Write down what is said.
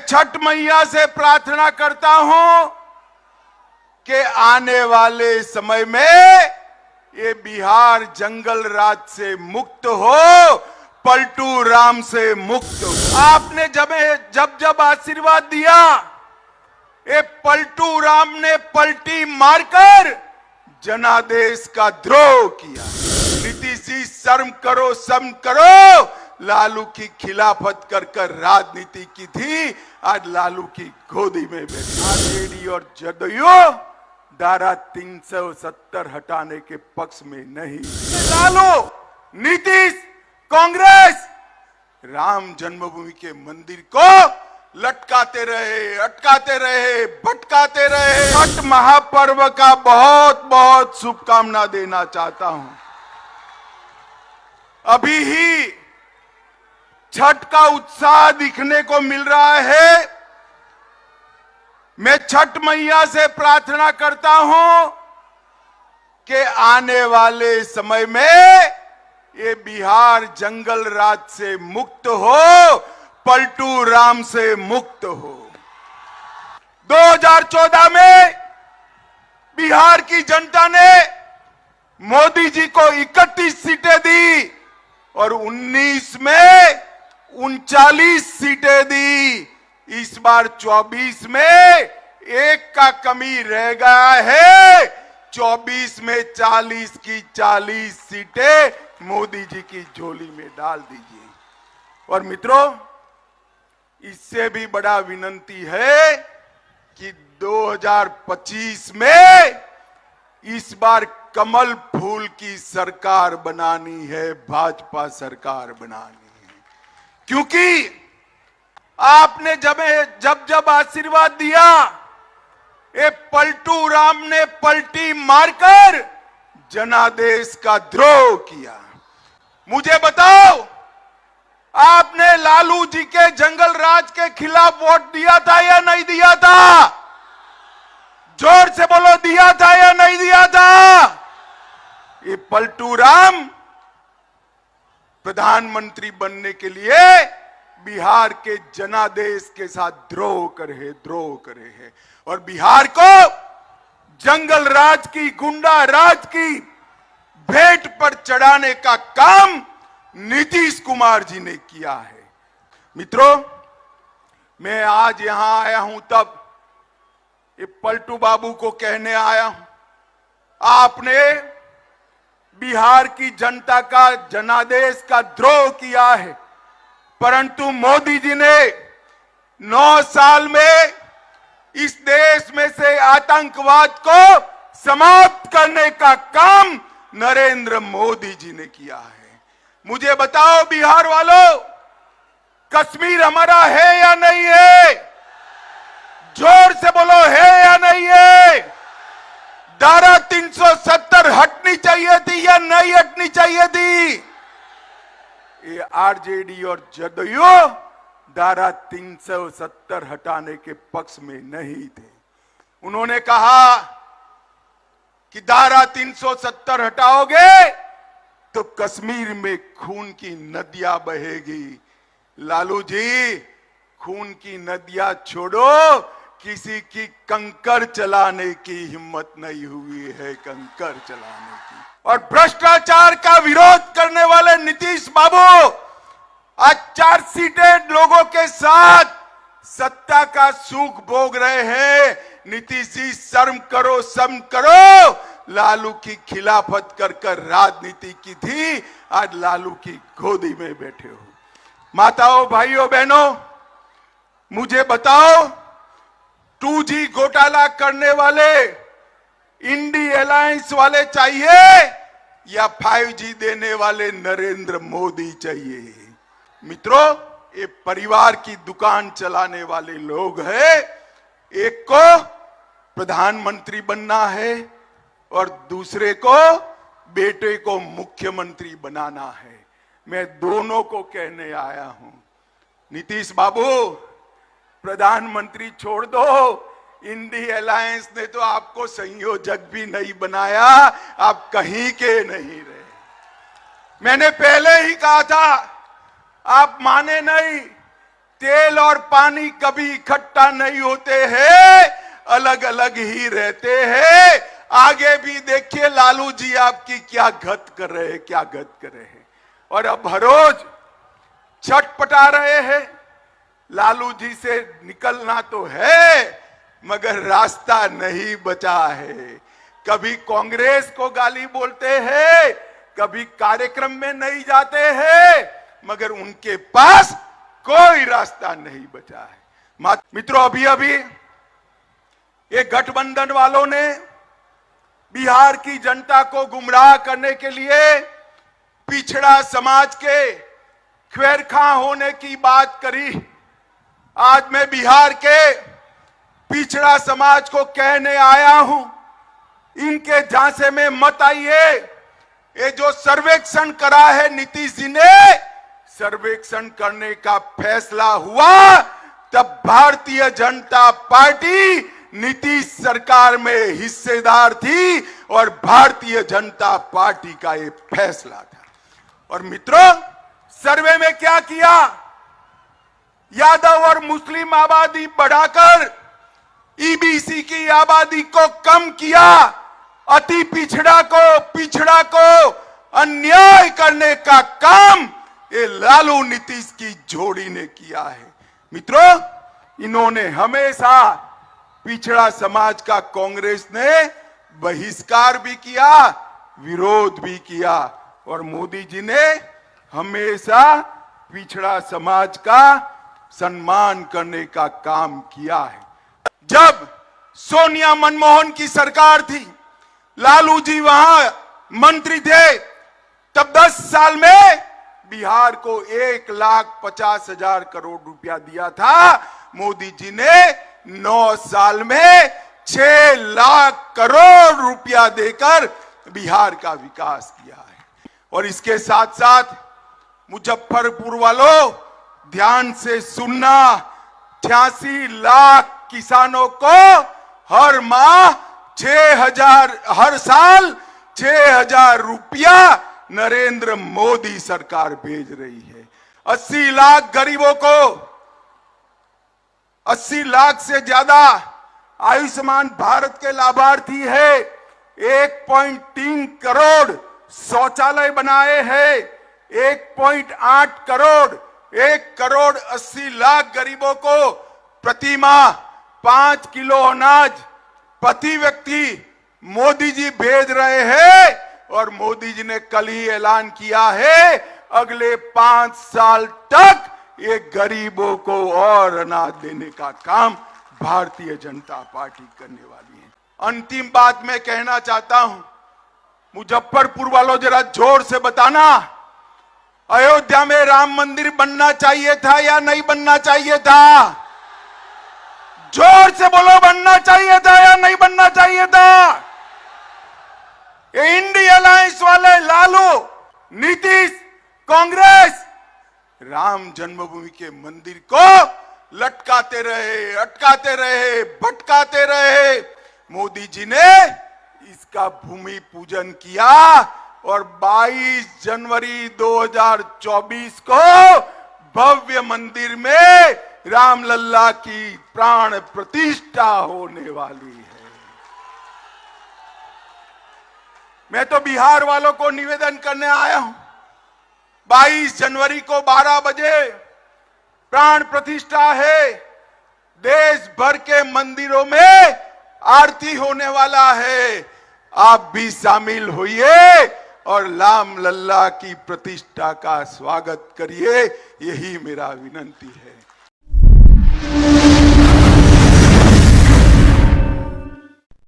छठ मैया से प्रार्थना करता हूं कि आने वाले समय में ये बिहार जंगल राज से मुक्त हो, पलटू राम से मुक्त हो। आपने जब आशीर्वाद दिया, ये पलटू राम ने पलटी मारकर जनादेश का द्रोह किया। नीतीश जी शर्म करो, लालू की खिलाफत कर राजनीति की थी, आज लालू की गोदी में बैठी। आरजेडी और जदयू धारा 370 हटाने के पक्ष में नहीं। लालू, नीतीश, कांग्रेस राम जन्मभूमि के मंदिर को लटकाते रहे, अटकाते रहे, भटकाते रहे। छठ महापर्व का बहुत बहुत शुभकामना देना चाहता हूं। अभी ही छठ का उत्साह दिखने को मिल रहा है। मैं छठ मैया से प्रार्थना करता हूं कि आने वाले समय में ये बिहार जंगल राज से मुक्त हो, पलटू राम से मुक्त हो। 2014 में बिहार की जनता ने मोदी जी को 31 सीटें दी और 19 में 39 सीटें दी। इस बार 24 में एक का कमी रह गया है। 24 में 40 की 40 सीटें मोदी जी की झोली में डाल दीजिए। और मित्रों, इससे भी बड़ा विनंती है कि 2025 में इस बार कमल फूल की सरकार बनानी है, भाजपा सरकार बनानी है। क्योंकि आपने जब आशीर्वाद दिया, ये पलटू राम ने पलटी मारकर जनादेश का द्रोह किया। मुझे बताओ, आपने लालू जी के जंगल राज के खिलाफ वोट दिया था या नहीं दिया था? जोर से बोलो, दिया था या नहीं दिया था? ये पलटू राम प्रधानमंत्री बनने के लिए बिहार के जनादेश के साथ द्रोह करे है और बिहार को जंगल राज की, गुंडा राज की भेंट पर चढ़ाने का काम नीतीश कुमार जी ने किया है। मित्रों, मैं आज यहां आया हूं तब ये पलटू बाबू को कहने आया हूं, आपने बिहार की जनता का जनादेश का द्रोह किया है, परंतु मोदी जी ने 9 साल में इस देश में से आतंकवाद को समाप्त करने का काम नरेंद्र मोदी जी ने किया है। मुझे बताओ बिहार वालों, कश्मीर हमारा है या नहीं है? जोर से बोलो, है या नहीं है? धारा 370 हटनी चाहिए थी या नहीं हटनी चाहिए थी? ये आरजेडी और जदयू धारा 370 हटाने के पक्ष में नहीं थे। उन्होंने कहा कि धारा 370 हटाओगे तो कश्मीर में खून की नदियां बहेगी। लालू जी, खून की नदियां छोड़ो, किसी की कंकर चलाने की हिम्मत नहीं हुई है, कंकर चलाने की। और भ्रष्टाचार का विरोध करने वाले नीतीश बाबू आज चार्जशीटेड लोगों के साथ सत्ता का सुख भोग रहे हैं। नीतीश जी शर्म करो, लालू की खिलाफत कर राजनीति की थी, आज लालू की गोदी में बैठे हो। माताओं, भाइयों, बहनों, मुझे बताओ, 2G घोटाला करने वाले इंडी अलायंस वाले चाहिए या 5G देने वाले नरेंद्र मोदी चाहिए? मित्रों, ये परिवार की दुकान चलाने वाले लोग हैं। एक को प्रधानमंत्री बनना है और दूसरे को, बेटे को मुख्यमंत्री बनाना है। मैं दोनों को कहने आया हूं, नीतीश बाबू, प्रधानमंत्री छोड़ दो। इंडी अलायंस ने तो आपको संयोजक भी नहीं बनाया, आप कहीं के नहीं रहे। मैंने पहले ही कहा था, आप माने नहीं। तेल और पानी कभी इकट्ठा नहीं होते हैं, अलग अलग ही रहते हैं। आगे भी देखिए लालू जी आपकी क्या गत कर रहे हैं, क्या गत कर रहे हैं। और अब हर रोज छटपटा रहे हैं। लालू जी से निकलना तो है मगर रास्ता नहीं बचा है। कभी कांग्रेस को गाली बोलते हैं, कभी कार्यक्रम में नहीं जाते हैं, मगर उनके पास कोई रास्ता नहीं बचा है। मित्रों, अभी अभी ये गठबंधन वालों ने बिहार की जनता को गुमराह करने के लिए पिछड़ा समाज के ख्वेरखा होने की बात करी। आज मैं बिहार के पिछड़ा समाज को कहने आया हूं, इनके झांसे में मत आइए। ये जो सर्वेक्षण करा है नीतीश जी ने, सर्वेक्षण करने का फैसला हुआ तब भारतीय जनता पार्टी नीतीश सरकार में हिस्सेदार थी और भारतीय जनता पार्टी का ये फैसला था। और मित्रों, सर्वे में क्या किया? यादव और मुस्लिम आबादी बढ़ाकर ईबीसी की आबादी को कम किया। अति पिछड़ा को अन्याय करने का काम ये लालू नीतीश की जोड़ी ने किया है। मित्रों, इन्होंने हमेशा पिछड़ा समाज का कांग्रेस ने बहिष्कार भी किया, विरोध भी किया, और मोदी जी ने हमेशा पिछड़ा समाज का सम्मान करने का काम किया है। जब सोनिया मनमोहन की सरकार थी, लालू जी वहां मंत्री थे, तब 10 साल में बिहार को 1,50,000 करोड़ रुपया दिया था। मोदी जी ने 9 साल में 6 लाख करोड़ रुपया देकर बिहार का विकास किया है। और इसके साथ साथ मुजफ्फरपुर वालों, ध्यान से सुनना, 86 लाख किसानों को हर माह 6,000, हर साल 6,000 रुपया नरेंद्र मोदी सरकार भेज रही है। 80 लाख गरीबों को, 80 लाख से ज्यादा आयुष्मान भारत के लाभार्थी है। 1.3 करोड़ शौचालय बनाए हैं। 1.8 करोड़, 1 करोड़ 80 लाख गरीबों को प्रति माह 5 किलो अनाज प्रति व्यक्ति मोदी जी भेज रहे हैं। और मोदी जी ने कल ही ऐलान किया है, अगले 5 साल तक ये गरीबों को और अनाज देने का काम भारतीय जनता पार्टी करने वाली है। अंतिम बात मैं कहना चाहता हूं, मुजफ्फरपुर वालों जरा जोर से बताना, अयोध्या में राम मंदिर बनना चाहिए था या नहीं बनना चाहिए था? जोर से बोलो, बनना चाहिए था या नहीं बनना चाहिए था? ये इंडिया अलायंस वाले लालू, नीतीश, कांग्रेस राम जन्मभूमि के मंदिर को लटकाते रहे, अटकाते रहे, भटकाते रहे। मोदी जी ने इसका भूमि पूजन किया और 22 जनवरी 2024 को भव्य मंदिर में रामलल्ला की प्राण प्रतिष्ठा होने वाली है। मैं तो बिहार वालों को निवेदन करने आया हूं, 22 जनवरी को 12 बजे प्राण प्रतिष्ठा है। देश भर के मंदिरों में आरती होने वाला है। आप भी शामिल होइए और राम लल्ला की प्रतिष्ठा का स्वागत करिए, यही मेरा विनंती है।